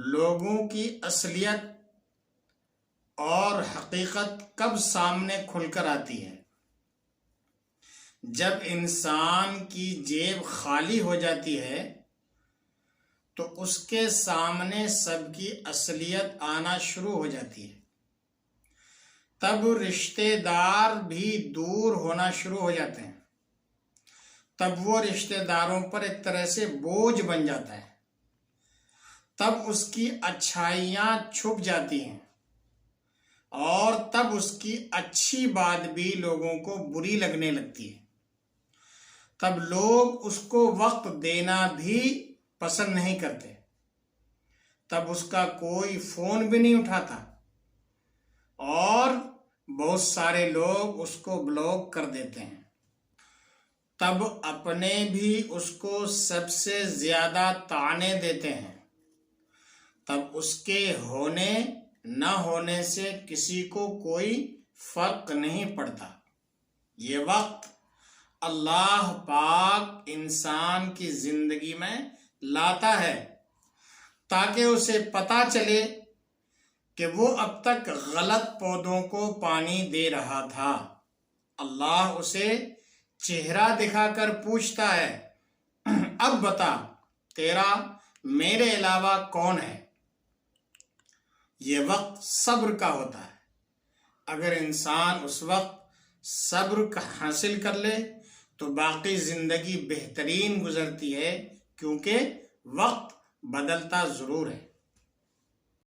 لوگوں کی اصلیت اور حقیقت کب سامنے کھل کر آتی ہے؟ جب انسان کی جیب خالی ہو جاتی ہے تو اس کے سامنے سب کی اصلیت آنا شروع ہو جاتی ہے۔ تب رشتہ دار بھی دور ہونا شروع ہو جاتے ہیں۔ تب وہ رشتہ داروں پر ایک طرح سے بوجھ بن جاتا ہے۔ تب اس کی اچھائیاں چھپ جاتی ہیں اور تب اس کی اچھی بات بھی لوگوں کو بری لگنے لگتی ہے۔ تب لوگ اس کو وقت دینا بھی پسند نہیں کرتے۔ تب اس کا کوئی فون بھی نہیں اٹھاتا اور بہت سارے لوگ اس کو بلاک کر دیتے ہیں۔ تب اپنے بھی اس کو سب سے زیادہ طعنے دیتے ہیں۔ تب اس کے ہونے نہ ہونے سے کسی کو کوئی فرق نہیں پڑتا۔ یہ وقت اللہ پاک انسان کی زندگی میں لاتا ہے تاکہ اسے پتہ چلے کہ وہ اب تک غلط پودوں کو پانی دے رہا تھا۔ اللہ اسے چہرہ دکھا کر پوچھتا ہے، اب بتا تیرا میرے علاوہ کون ہے؟ یہ وقت صبر کا ہوتا ہے۔ اگر انسان اس وقت صبر کا حاصل کر لے تو باقی زندگی بہترین گزرتی ہے، کیونکہ وقت بدلتا ضرور ہے۔